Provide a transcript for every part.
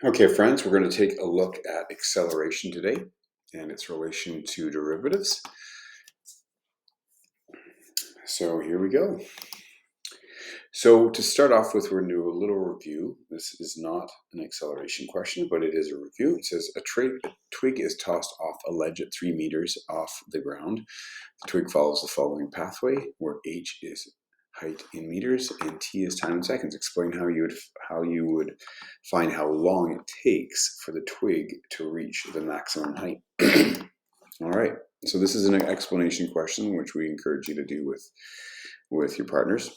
Okay, friends, we're going to take a look at acceleration today and its relation to derivatives. So here we go. So to start off with, we're going to do a little review. This is not an acceleration question, but it is a review. It says a twig is tossed off a ledge at 3 meters off the ground. The twig follows the following pathway, where h is height in meters and t is time in seconds. Explain how you would find how long it takes for the twig to reach the maximum height. All right, so this is an explanation question which we encourage you to do with your partners.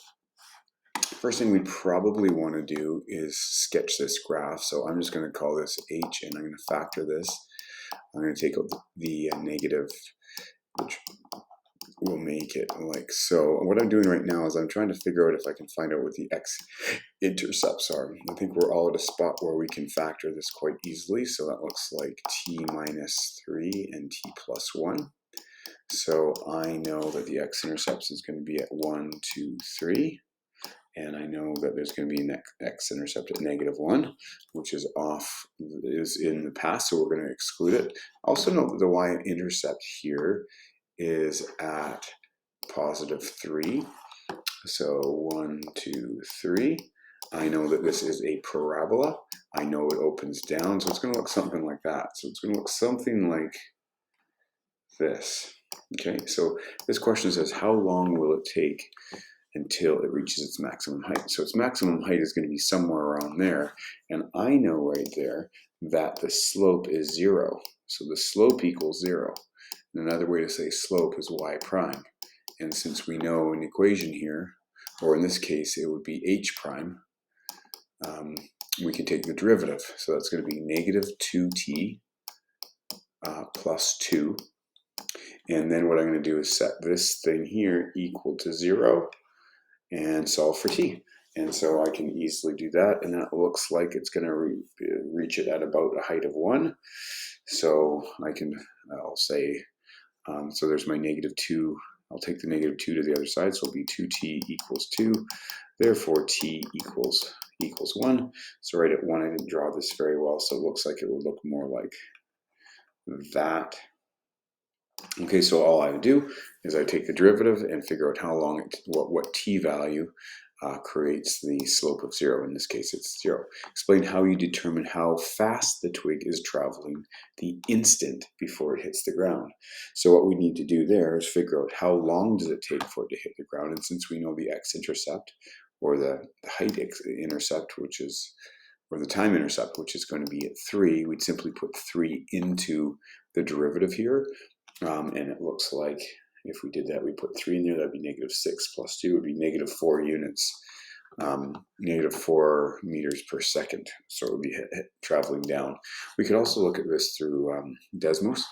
First thing we probably want to do is sketch this graph. So I'm just going to call this h, and I'm going to factor this. I'm going to take out the negative, which will make it like so. What I'm doing right now is I'm trying to figure out if I can find out what the x-intercepts are. I think we're all at a spot where we can factor this quite easily. So that looks like t minus 3 and t plus 1. So I know that the x-intercepts is going to be at 1, 2, 3. And I know that there's going to be an x-intercept at -1, which is in the past, so we're going to exclude it. Also note that the y-intercept here is at +3. So 1, 2, 3. I know that this is a parabola. I know it opens down, so it's going to look something like that. So it's going to look something like this. Okay, so this question says, how long will it take until it reaches its maximum height? So its maximum height is going to be somewhere around there, and I know right there that the slope is 0. So the slope equals 0. And another way to say slope is y prime. And since we know an equation here, or in this case it would be h prime, we can take the derivative. So that's going to be -2t plus 2. And then what I'm going to do is set this thing here equal to 0 and solve for t. And so I can easily do that, and that looks like it's going to reach it at about a height of 1. So I'll say, so there's my -2. I'll take the -2 to the other side, so it'll be 2t equals 2. Therefore, t equals 1. So right at 1, I didn't draw this very well, so it looks like it would look more like that. Okay, so all I would do is I take the derivative and figure out how long, what t value creates the slope of 0. In this case, it's 0. Explain how you determine how fast the twig is traveling the instant before it hits the ground. So what we need to do there is figure out how long does it take for it to hit the ground. And since we know the x-intercept, or the height intercept, or the time intercept, which is going to be at 3, we'd simply put 3 into the derivative here. And it looks like if we did that, we put 3 in there, that'd be -6 plus 2 would be -4 units, -4 meters per second. So it would be traveling down. We could also look at this through Desmos.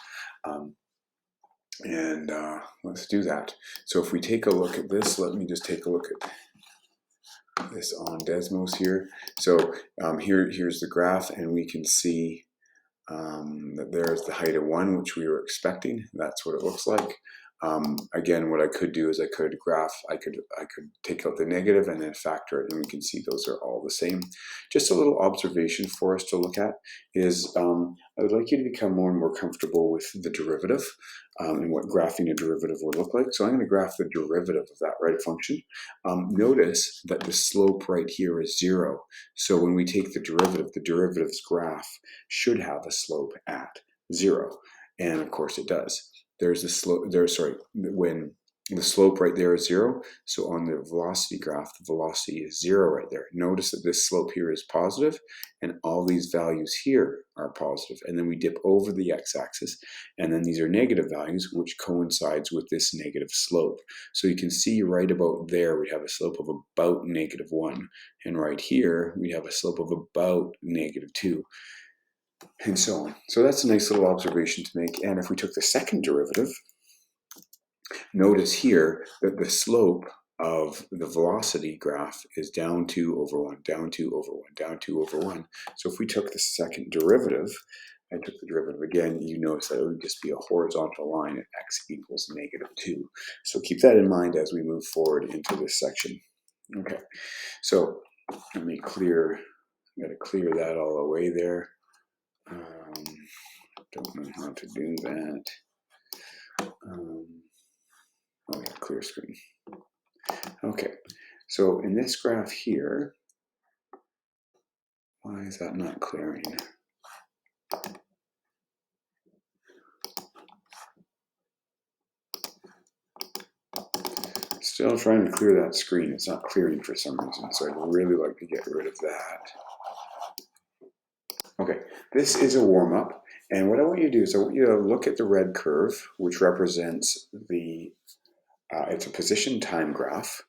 Let's do that. So if we take a look at this, let me just take a look at this on Desmos here. So here's the graph, and we can see that there's the height of 1, which we were expecting. That's what it looks like. Again, what I could do is I could take out the negative and then factor it, and we can see those are all the same. Just a little observation for us to look at is I would like you to become more and more comfortable with the derivative and what graphing a derivative would look like. So I'm going to graph the derivative of that right function. Notice that the slope right here is 0. So when we take the derivative's graph should have a slope at 0. And of course it does. There's the slope there, when the slope right there is 0. So on the velocity graph, the velocity is 0 right there. Notice that this slope here is positive, and all these values here are positive. And then we dip over the x-axis, and then these are negative values, which coincides with this negative slope. So you can see right about there, we have a slope of about -1. And right here, we have a slope of about -2. And so on. So that's a nice little observation to make. And if we took the second derivative, notice here that the slope of the velocity graph is down 2 over 1, down 2 over 1, down 2 over 1. So if we took the second derivative, I took the derivative again, you notice that it would just be a horizontal line at x equals -2. So keep that in mind as we move forward into this section. Okay, so let me clear got to clear that all away there. Don't know how to do that. Oh yeah, clear screen. Okay, so in this graph here, why is that not clearing? Still trying to clear that screen. It's not clearing for some reason, so I'd really like to get rid of that. Okay, this is a warm-up, and what I want you to do is I want you to look at the red curve, which represents the, it's a position time graph.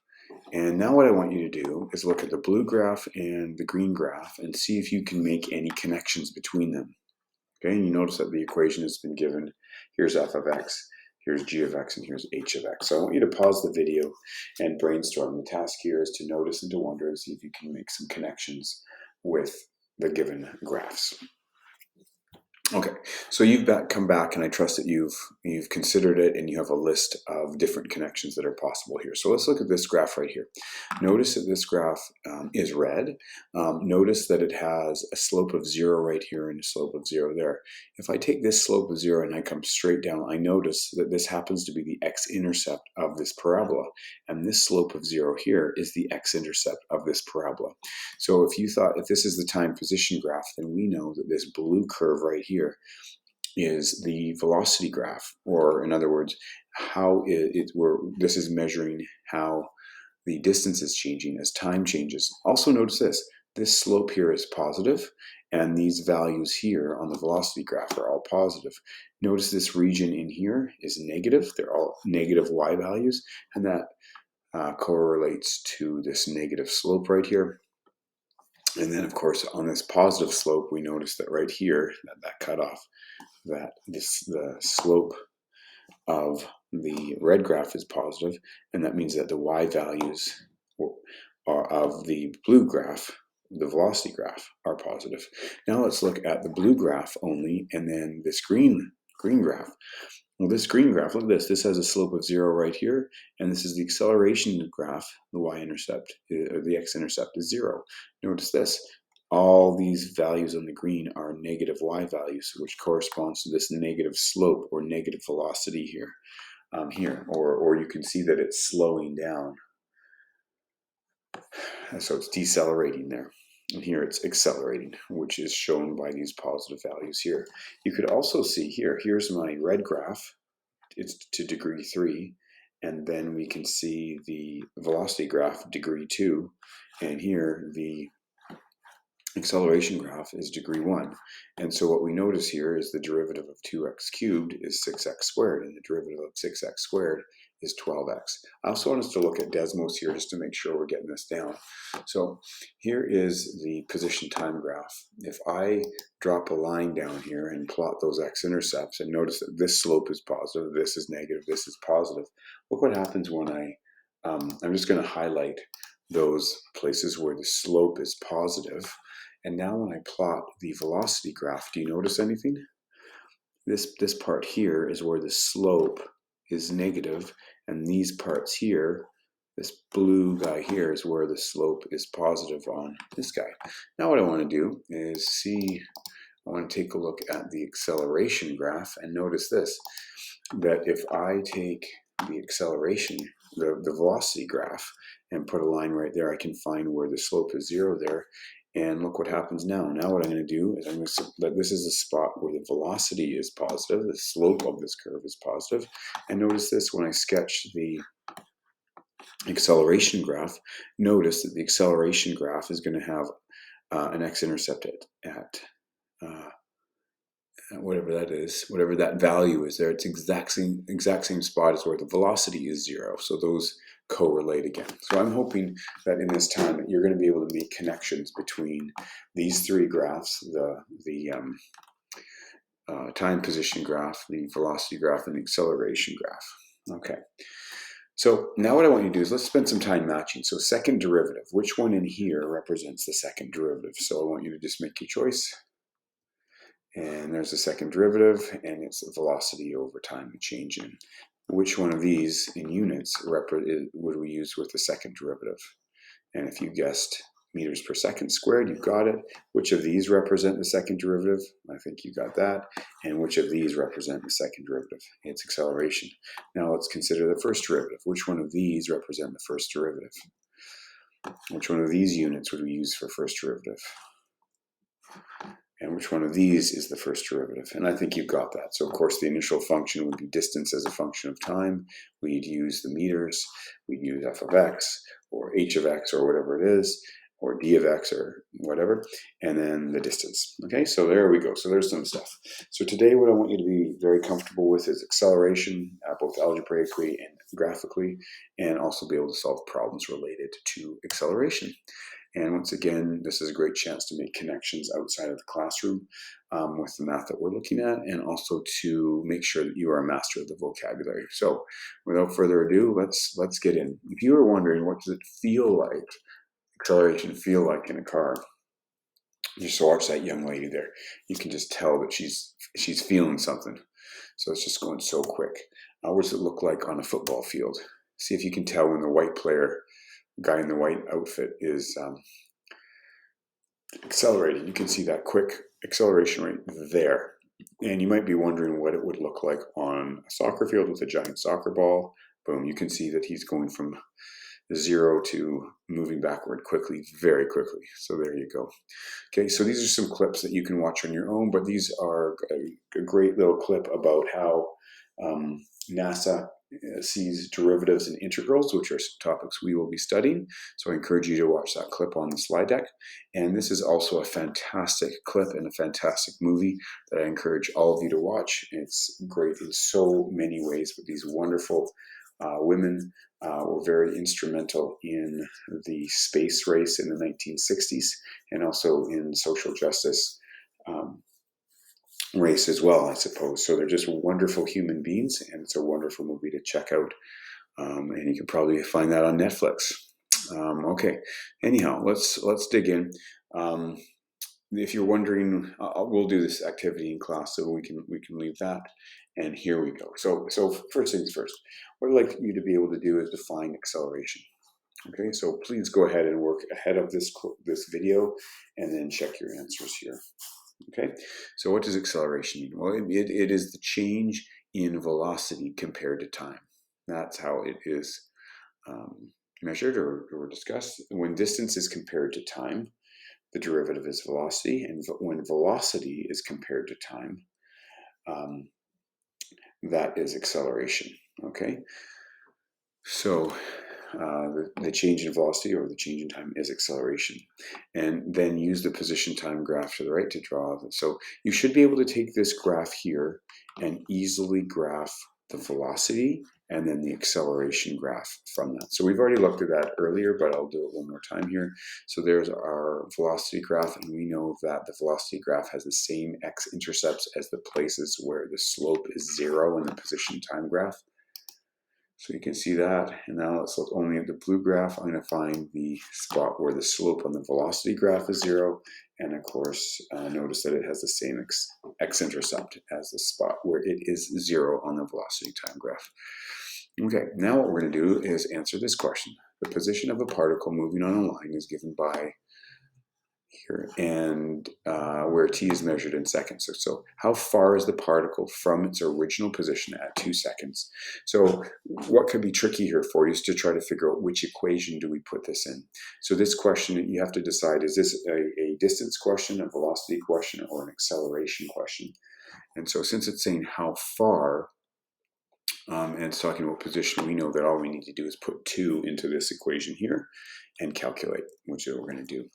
And now what I want you to do is look at the blue graph and the green graph and see if you can make any connections between them. Okay, and you notice that the equation has been given. Here's f of x, here's g of x, and here's h of x. So I want you to pause the video and brainstorm. The task here is to notice and to wonder and see if you can make some connections with the given graphs. Okay, so you've come back, and I trust that you've considered it, and you have a list of different connections that are possible here. So let's look at this graph right here. Notice that this graph is red. Notice that it has a slope of 0 right here and a slope of 0 there. If I take this slope of 0 and I come straight down, I notice that this happens to be the x-intercept of this parabola, and this slope of 0 here is the x-intercept of this parabola. So if this is the time position graph, then we know that this blue curve right here is the velocity graph, or in other words, how this is measuring how the distance is changing as time changes. Also notice this slope here is positive, and these values here on the velocity graph are all positive. Notice this region in here is negative. They're all negative y values, and that correlates to this negative slope right here. And then, of course, on this positive slope, we notice that right here, that cutoff, the slope of the red graph is positive, and that means that the y values of the blue graph, the velocity graph, are positive. Now let's look at the blue graph only, and then this green graph. Well, this green graph, look at this. This has a slope of 0 right here, and this is the acceleration graph. The y-intercept, or the x-intercept, is 0. Notice this. All these values on the green are negative y values, which corresponds to this negative slope or negative velocity here. Or you can see that it's slowing down. And so it's decelerating there. And here it's accelerating, which is shown by these positive values here. You could also see here's my red graph. It's to degree 3, and then we can see the velocity graph degree 2, and here the acceleration graph is degree 1. And so what we notice here is the derivative of 2x cubed is 6x squared, and the derivative of 6x squared is 12x. I also want us to look at Desmos here just to make sure we're getting this down. So here is the position time graph. If I drop a line down here and plot those x-intercepts, and notice that this slope is positive, this is negative, this is positive, look what happens when I'm just going to highlight those places where the slope is positive. And now when I plot the velocity graph, do you notice anything? This part here is where the slope is negative, and these parts here, this blue guy here, is where the slope is positive on this guy. Now what I want to do is I want to take a look at the acceleration graph, and notice this, that if I take the acceleration, the velocity graph, and put a line right there, I can find where the slope is 0 there. And look what happens now. Now what I'm going to do is I'm going to that this is the spot where the velocity is positive, the slope of this curve is positive. And notice this, when I sketch the acceleration graph, notice that the acceleration graph is going to have an x-intercept at whatever that is, whatever that value is there. It's exact same spot as where the velocity is 0. So those correlate again. So I'm hoping that in this time that you're going to be able to make connections between these three graphs, the time position graph, the velocity graph, and the acceleration graph. Okay. So now what I want you to do is let's spend some time matching. So second derivative, which one in here represents the second derivative? So I want you to just make your choice. And there's the second derivative, and it's velocity over time, the change in. Which one of these in units would we use with the second derivative? And if you guessed meters per second squared. You've got it. Which of these represent the second derivative? I think you got that. And which of these represent the second derivative? It's acceleration. Now let's consider the first derivative. Which one of these represent the first derivative? Which one of these units would we use for first derivative? And which one of these is the first derivative? And I think you've got that. So of course the initial function would be distance as a function of time. We'd use the meters, we'd use f of x, or h of x, or whatever it is, or d of x, or whatever, and then the distance. Okay, so there we go. So there's some stuff. So today what I want you to be very comfortable with is acceleration, both algebraically and graphically, and also be able to solve problems related to acceleration. And once again, this is a great chance to make connections outside of the classroom with the math that we're looking at, and also to make sure that you are a master of the vocabulary. So without further ado, let's get in. If you were wondering, what does it feel like, acceleration feel like in a car? Just watch that young lady there. You can just tell that she's feeling something. So it's just going so quick. What does it look like on a football field? See if you can tell when the white player, guy in the white outfit, is accelerating. You can see that quick acceleration rate there. And you might be wondering what it would look like on a soccer field with a giant soccer ball. Boom, you can see that he's going from 0 to moving backward quickly, very quickly. So there you go. Okay, so these are some clips that you can watch on your own, but these are a great little clip about how NASA sees derivatives and integrals, which are topics we will be studying. So I encourage you to watch that clip on the slide deck. And this is also a fantastic clip and a fantastic movie that I encourage all of you to watch. It's great in so many ways, but these wonderful women were very instrumental in the space race in the 1960s, and also in social justice race as well, I suppose. So they're just wonderful human beings, and it's a wonderful movie to check out. And you can probably find that on Netflix. Okay, anyhow, let's dig in. If you're wondering, we'll do this activity in class, so we can leave that. And here we go. So first things first, what I'd like you to be able to do is define acceleration. Okay, so please go ahead and work ahead of this video, and then check your answers here. Okay, so what does acceleration mean? Well, it is the change in velocity compared to time. That's how it is measured or discussed. When distance is compared to time, the derivative is velocity, and when velocity is compared to time, that is acceleration. Okay, so the change in velocity or the change in time is acceleration. And then use the position time graph to the right to draw. So you should be able to take this graph here and easily graph the velocity and then the acceleration graph from that. So we've already looked at that earlier, but I'll do it one more time here. So there's our velocity graph, and we know that the velocity graph has the same x-intercepts as the places where the slope is 0 in the position time graph. So you can see that. And now let's look only at the blue graph. I'm going to find the spot where the slope on the velocity graph is 0. And of course, notice that it has the same x-intercept as the spot where it is 0 on the velocity time graph. Okay, now what we're going to do is answer this question. The position of a particle moving on a line is given by here, and where t is measured in seconds. So how far is the particle from its original position at 2 seconds? So what could be tricky here for you is to try to figure out which equation do we put this in. So this question, you have to decide, is this a distance question, a velocity question, or an acceleration question? And so since it's saying how far, and it's talking about position, we know that all we need to do is put 2 into this equation here and calculate, which is what we're going to do.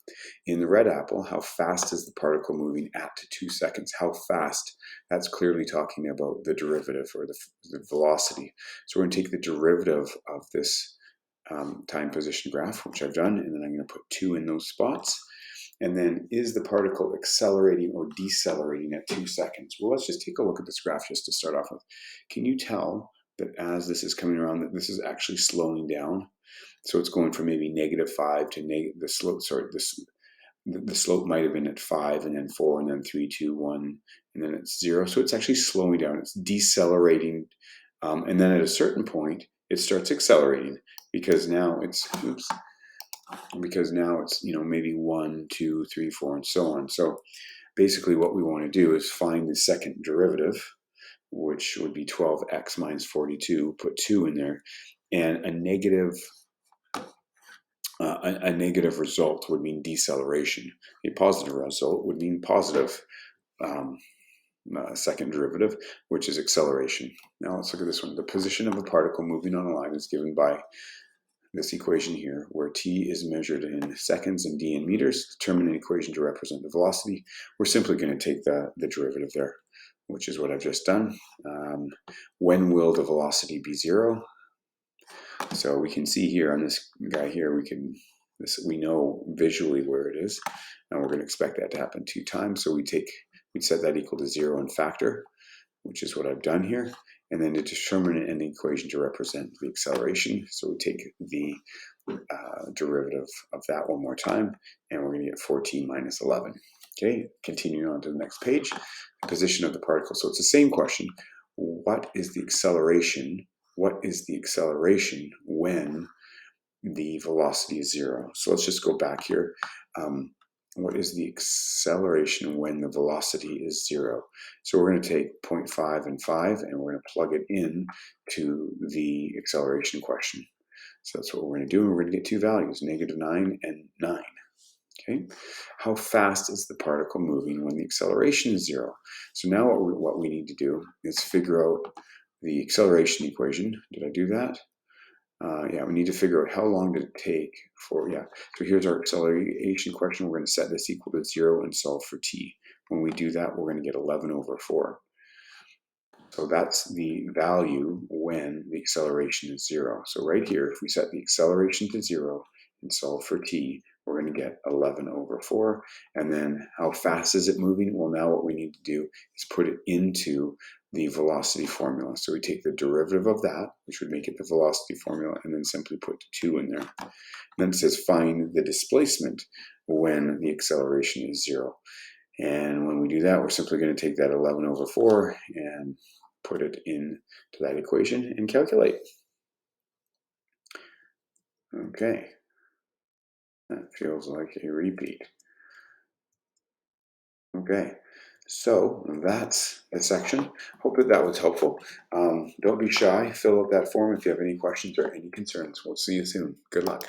In the red apple, how fast is the particle moving at 2 seconds? How fast? That's clearly talking about the derivative, or the velocity. So we're going to take the derivative of this time position graph, which I've done, and then I'm going to put 2 in those spots. And then, is the particle accelerating or decelerating at 2 seconds? Well, let's just take a look at this graph just to start off with. Can you tell that as this is coming around, that this is actually slowing down? So it's going from maybe -5 to the slope. Sorry, the slope might have been at 5, and then 4, and then 3, 2, 1, and then it's 0. So it's actually slowing down. It's decelerating, and then at a certain point, it starts accelerating, because now it's because now it's, maybe 1, 2, 3, 4, and so on. So basically what we want to do is find the second derivative, which would be 12x minus 42, put 2 in there, and a negative result would mean deceleration. A positive result would mean positive second derivative, which is acceleration. Now let's look at this one. The position of a particle moving on a line is given by this equation here, where t is measured in seconds and d in meters. Determine an equation to represent the velocity. We're simply going to take the derivative there, which is what I've just done. When will the velocity be 0? So we can see here on this guy here, we know visually where it is, and we're going to expect that to happen 2 times. So we'd set that equal to 0 and factor, which is what I've done here. And then to determine an equation to represent the acceleration, so we take the derivative of that one more time, and we're going to get 14 minus 11. Okay, continuing on to the next page, the position of the particle. So it's the same question. What is the acceleration? What is the acceleration when the velocity is 0? So let's just go back here. What is the acceleration when the velocity is 0? So we're going to take 0.5 and 5, and we're going to plug it in to the acceleration question. So that's what we're going to do, and we're going to get 2 values, -9 and 9. Okay, how fast is the particle moving when the acceleration is 0? So now what we need to do is figure out the acceleration equation. Did I do that? Yeah, we need to figure out how long did it take for, so here's our acceleration question. We're going to set this equal to 0 and solve for t. When we do that, we're going to get 11 over 4. So that's the value when the acceleration is 0. So right here, if we set the acceleration to 0 and solve for t, we're going to get 11 over 4. And then how fast is it moving? Well, now what we need to do is put it into the velocity formula. So we take the derivative of that, which would make it the velocity formula, and then simply put 2 in there. And then it says find the displacement when the acceleration is 0. And when we do that, we're simply going to take that 11 over 4 and put it into that equation and calculate. Okay. That feels like a repeat. Okay, so that's the section. Hope that was helpful. Don't be shy. Fill out that form if you have any questions or any concerns. We'll see you soon. Good luck.